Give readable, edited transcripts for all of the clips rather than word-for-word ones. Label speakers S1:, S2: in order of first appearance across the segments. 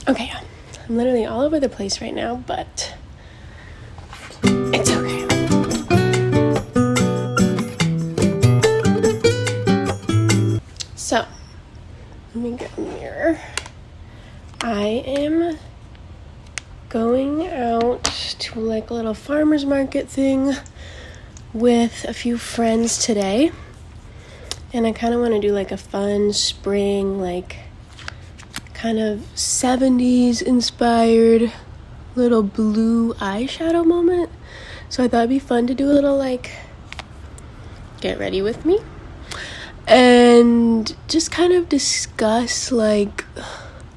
S1: Okay, I'm literally all over the place right now, but it's okay. So, let me get a mirror. I am going out to like a little farmer's market thing with a few friends today. And I kind of want to do like a fun spring, like kind of 70s inspired little blue eyeshadow moment. So I thought it'd be fun to do a little like get ready with me and just kind of discuss like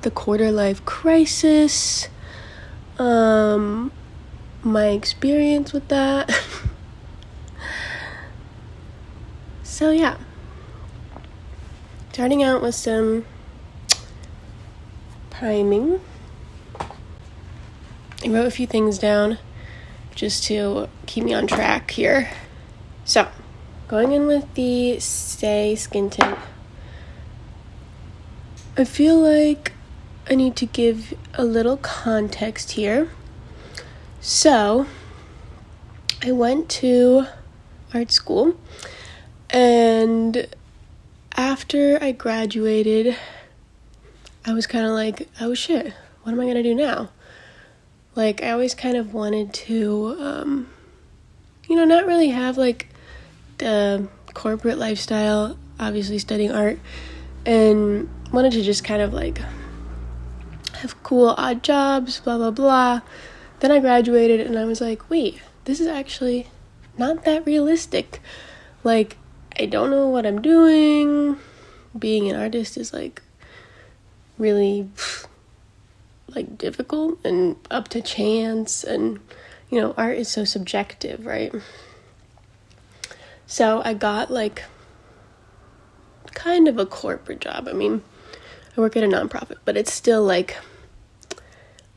S1: the quarter life crisis, my experience with that. So yeah, starting out with some priming. I wrote a few things down just to keep me on track here. So, going in with the Stay Skin Tint, I feel like I need to give a little context here. So, I went to art school, and after I graduated, I was kind of like, oh shit, what am I going to do now? Like, I always kind of wanted to, not really have like the corporate lifestyle, obviously studying art, and wanted to just kind of like have cool odd jobs, blah, blah, blah. Then I graduated and I was like, wait, this is actually not that realistic. Like, I don't know what I'm doing. Being an artist is like really like difficult and up to chance, and art is so subjective, right? So I got like kind of a corporate job. I mean, I work at a nonprofit, but it's still like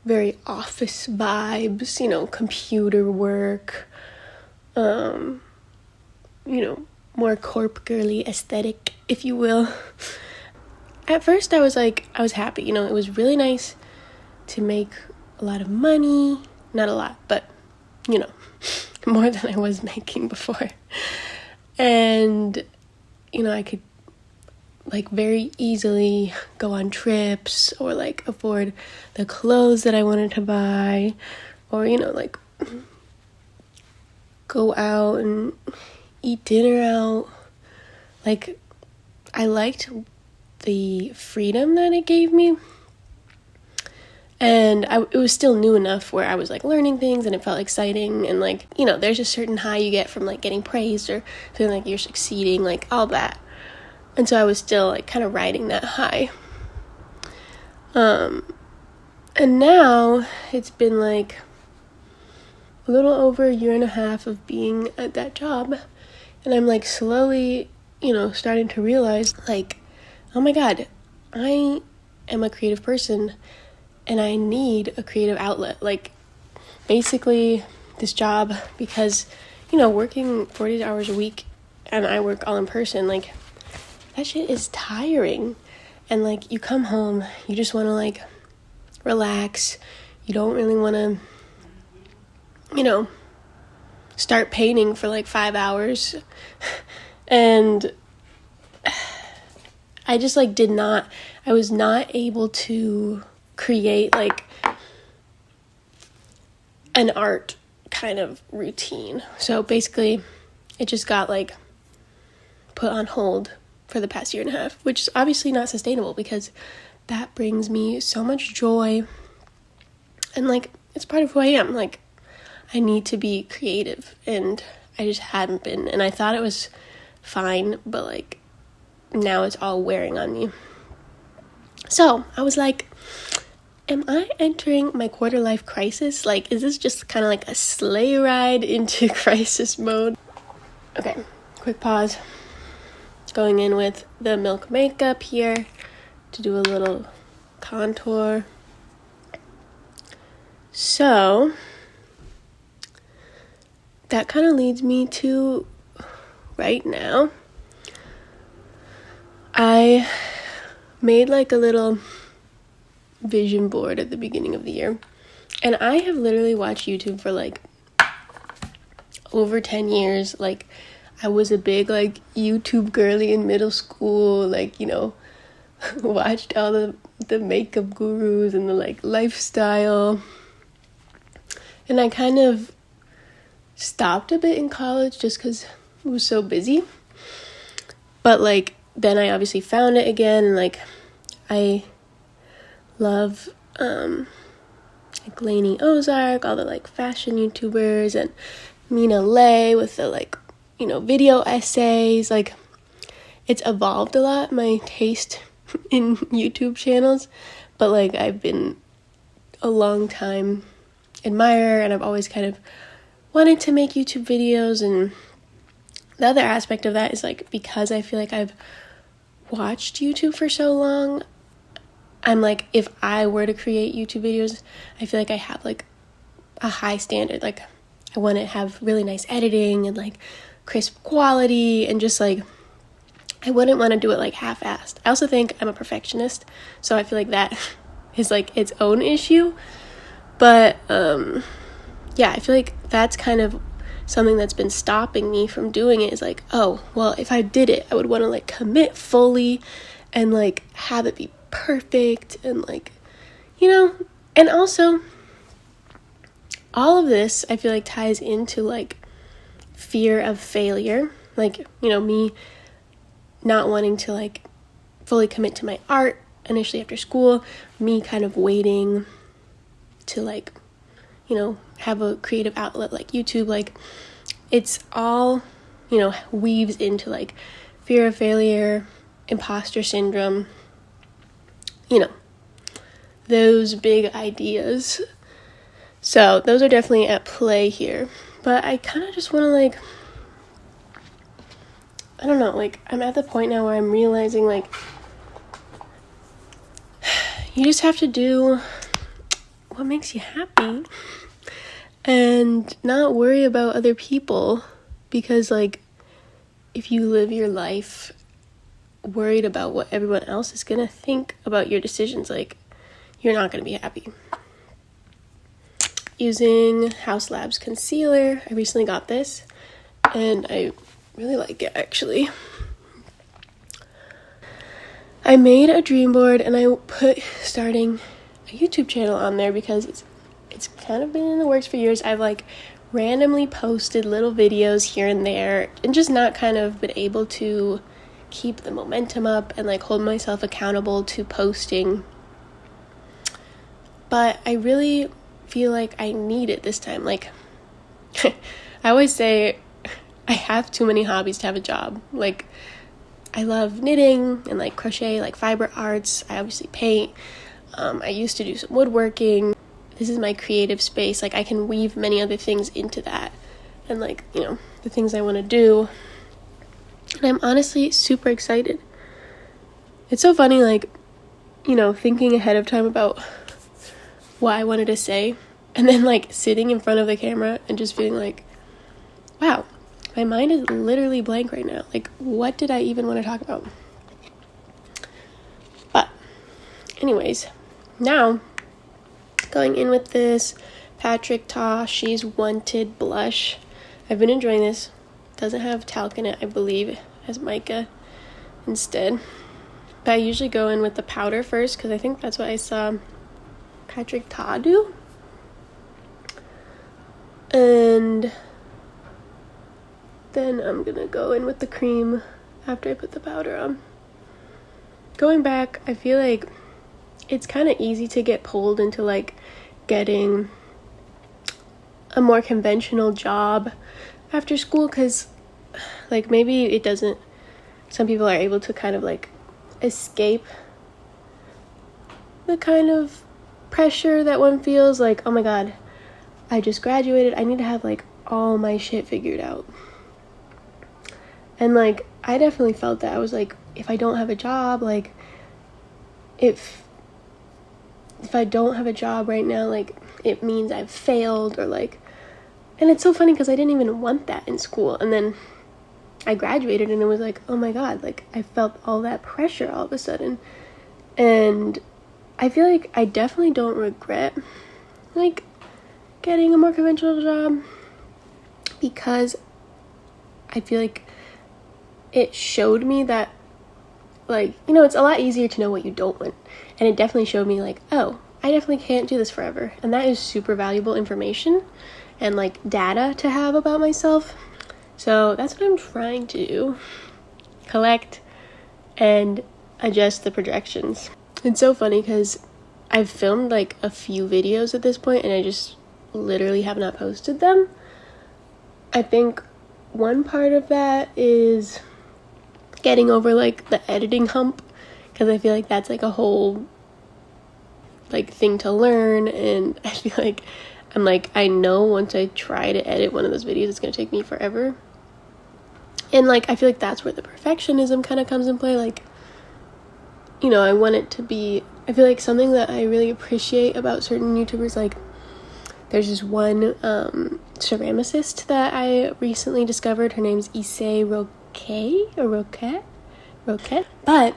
S1: very office vibes, computer work, more corp girly aesthetic, if you will. At first I was happy, it was really nice to make a lot of money. Not a lot, but more than I was making before. And I could like very easily go on trips, or like afford the clothes that I wanted to buy, or like go out and eat dinner out. Like, I liked the freedom that it gave me, and it was still new enough where I was like learning things and it felt exciting, and like there's a certain high you get from like getting praised or feeling like you're succeeding, like all that. And so I was still like kind of riding that high. And now it's been like a little over a year and a half of being at that job, and I'm like slowly starting to realize like, oh my god, I am a creative person and I need a creative outlet. Like, basically this job, because working 40 hours a week, and I work all in person, like that shit is tiring. And like, you come home, you just want to like relax. You don't really want to start painting for like 5 hours. And I just like I was not able to create like an art kind of routine. So basically it just got like put on hold for the past year and a half, which is obviously not sustainable, because that brings me so much joy, and like it's part of who I am. Like, I need to be creative, and I just hadn't been, and I thought it was fine, but like now it's all wearing on me. So I was like, am I entering my quarter life crisis? Like, is this just kind of like a sleigh ride into crisis mode? Okay, quick pause. Going in with the Milk makeup here to do a little contour. So that kind of leads me to right now. I made like a little vision board at the beginning of the year. And I have literally watched YouTube for like over 10 years. Like, I was a big like YouTube girly in middle school, like, you know, watched all the makeup gurus and the like lifestyle. And I kind of stopped a bit in college just because I was so busy. But like then I obviously found it again, and like I love like Lainey Ozark, all the like fashion YouTubers, and Mina Lay with the like, you know, video essays. Like, it's evolved a lot, my taste in YouTube channels, but like I've been a long time admirer, and I've always kind of wanted to make YouTube videos. And the other aspect of that is like, because I feel like I've watched YouTube for so long, I'm like, if I were to create YouTube videos, I feel like I have like a high standard. Like, I want to have really nice editing and like crisp quality, and just like I wouldn't want to do it like half-assed. I also think I'm a perfectionist, so I feel like that is like its own issue. But yeah, I feel like that's kind of something that's been stopping me from doing it, is like, oh, well, if I did it, I would want to like commit fully and like have it be perfect, and like, you know. And also, all of this I feel like ties into like fear of failure. Like, you know, me not wanting to like fully commit to my art initially after school, me kind of waiting to like, you know, have a creative outlet like YouTube. Like, it's all, you know, weaves into like fear of failure, imposter syndrome, you know, those big ideas. So those are definitely at play here. But I kind of just want to like, I don't know, like I'm at the point now where I'm realizing like you just have to do what makes you happy and not worry about other people, because like if you live your life worried about what everyone else is going to think about your decisions, like you're not going to be happy. Using House Labs concealer, I recently got this and I really like it actually. I made a dream board and I put starting a YouTube channel on there because it's kind of been in the works for years. I've like randomly posted little videos here and there and just not kind of been able to keep the momentum up and like hold myself accountable to posting. But I really feel like I need it this time. Like, I always say I have too many hobbies to have a job. Like, I love knitting and like crochet, like fiber arts. I obviously paint. I used to do some woodworking. This is my creative space. Like, I can weave many other things into that, and like, you know, the things I want to do. And I'm honestly super excited. It's so funny, like, you know, thinking ahead of time about what I wanted to say, and then like sitting in front of the camera and just feeling like, wow, my mind is literally blank right now. Like, what did I even want to talk about? But anyways, now going in with this Patrick Ta She's Wanted blush. I've been enjoying this. Doesn't have talc in it, I believe. It has mica instead. But I usually go in with the powder first because I think that's what I saw Patrick Ta do. And then I'm gonna go in with the cream after I put the powder on. Going back, I feel like it's kind of easy to get pulled into like getting a more conventional job after school, because like maybe it doesn't, some people are able to kind of like escape the kind of pressure that one feels like, oh my god, I just graduated, I need to have like all my shit figured out. And like I definitely felt that. I was like, if I don't have a job, like if I don't have a job right now, like it means I've failed, or like, and it's so funny because I didn't even want that in school, and then I graduated and it was like, oh my god, like I felt all that pressure all of a sudden. And I feel like I definitely don't regret like getting a more conventional job, because I feel like it showed me that, like, you know, it's a lot easier to know what you don't want. And it definitely showed me like, oh, I definitely can't do this forever. And that is super valuable information and like data to have about myself. So that's what I'm trying to do. Collect and adjust the projections. It's so funny because I've filmed like a few videos at this point and I just literally have not posted them. I think one part of that is getting over like the editing hump, because I feel like that's like a whole like thing to learn, and I feel like I know once I try to edit one of those videos it's gonna take me forever. And like I feel like that's where the perfectionism kind of comes in play. Like, you know, I want it to be, I feel like something that I really appreciate about certain YouTubers, like there's this one ceramicist that I recently discovered. Her name's Issei Roquette. But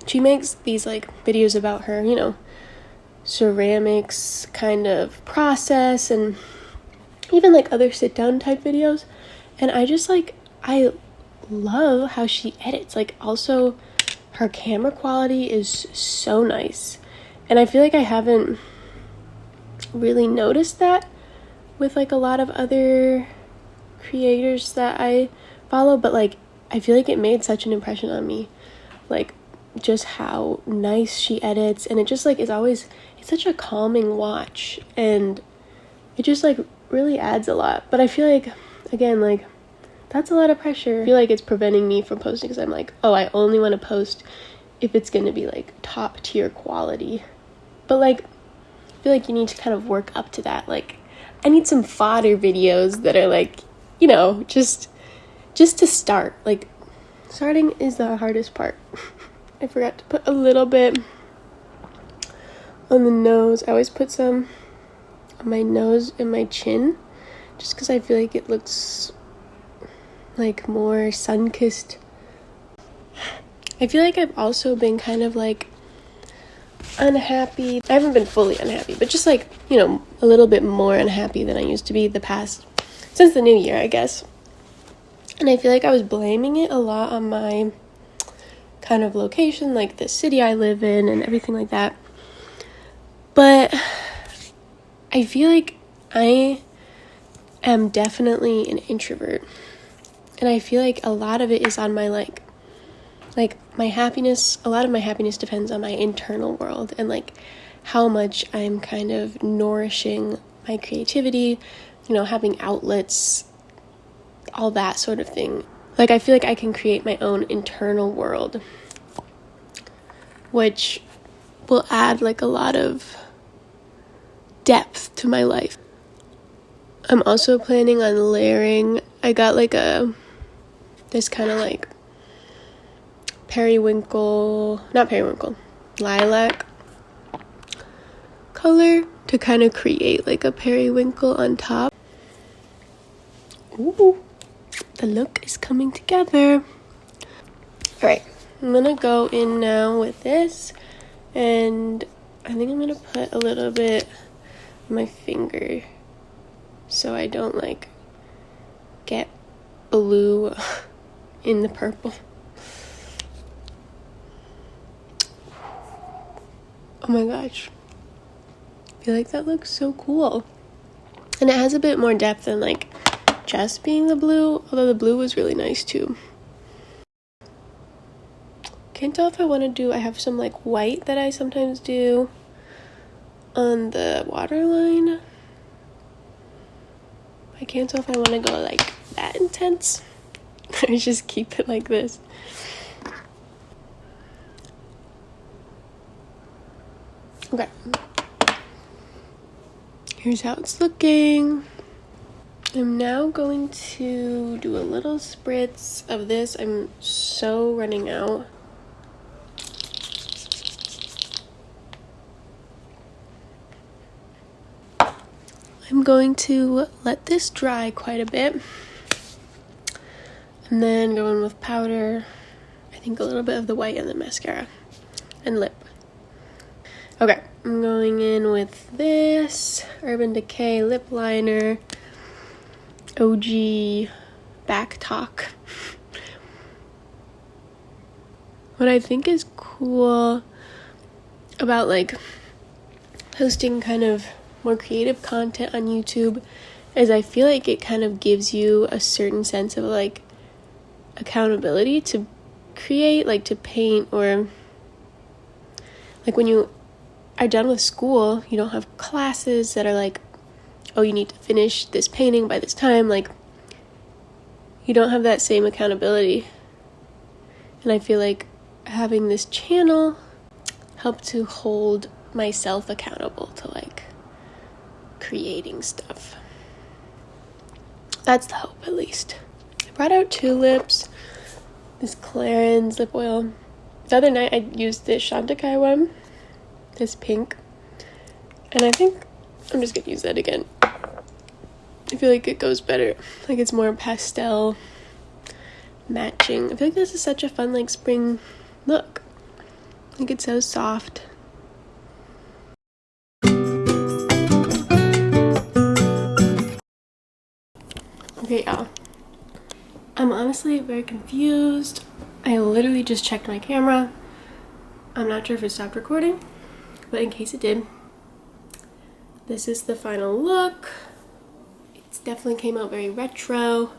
S1: she makes these like videos about her, you know, ceramics kind of process, and even like other sit down type videos. And I just like, I love how she edits. Like, also her camera quality is so nice, and I feel like I haven't really noticed that with like a lot of other creators that I follow, but like I feel like it made such an impression on me, like just how nice she edits. And it just like is always, it's such a calming watch, and it just like really adds a lot. But I feel like, again, like that's a lot of pressure. I feel like it's preventing me from posting because I'm like, oh, I only want to post if it's going to be like top tier quality. But like I feel like you need to kind of work up to that. Like I need some fodder videos that are like, you know, just to start. Like starting is the hardest part. I forgot to put a little bit on the nose. I always put some on my nose and my chin just because I feel like it looks like more sun-kissed. I feel like I've also been kind of like unhappy. I haven't been fully unhappy, but just like, you know, a little bit more unhappy than I used to be since the new year, I guess. And I feel like I was blaming it a lot on my kind of location, like the city I live in and everything like that. But I feel like I am definitely an introvert. And I feel like a lot of it is on my like my happiness. A lot of my happiness depends on my internal world and like how much I'm kind of nourishing my creativity, you know, having outlets, all that sort of thing. Like I feel like I can create my own internal world, which will add like a lot of depth to my life. I'm also planning on layering. I got like this kind of like lilac color to kind of create like a periwinkle on top. Ooh, the look is coming together. All right, I'm gonna go in now with this, and I think I'm gonna put a little bit on my finger so I don't like get blue in the purple. Oh my gosh, I feel like that looks so cool, and it has a bit more depth than like just being the blue, although the blue was really nice too. Can't tell if I want to do, I have some like white that I sometimes do on the waterline. I can't tell if I want to go like that intense or just keep it like this. Okay, here's how it's looking. I'm now going to do a little spritz of this. I'm so running out. I'm going to let this dry quite a bit, and then go in with powder. I think a little bit of the white and the mascara and lip. Okay, I'm going in with this Urban Decay lip liner, OG Back Talk. What I think is cool about like posting kind of more creative content on YouTube is I feel like it kind of gives you a certain sense of like accountability to create, like to paint, or like when you are done with school, you don't have classes that are like, oh, you need to finish this painting by this time. Like, you don't have that same accountability. And I feel like having this channel helped to hold myself accountable to like creating stuff. That's the hope, at least. I brought out 2 lips. This Clarins lip oil. The other night I used this Chantecaille one, this pink, and I think I'm just gonna use that again. I feel like it goes better. Like it's more pastel matching. I feel like this is such a fun like spring look. Like it's so soft. Okay, y'all. I'm honestly very confused. I literally just checked my camera. I'm not sure if it stopped recording, but in case it did, this is the final look. It definitely came out very retro.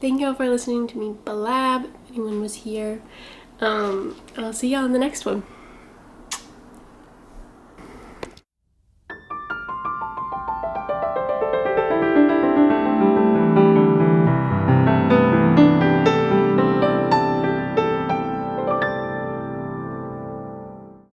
S1: Thank y'all for listening to me blab, if anyone was here. I'll see y'all in the next one.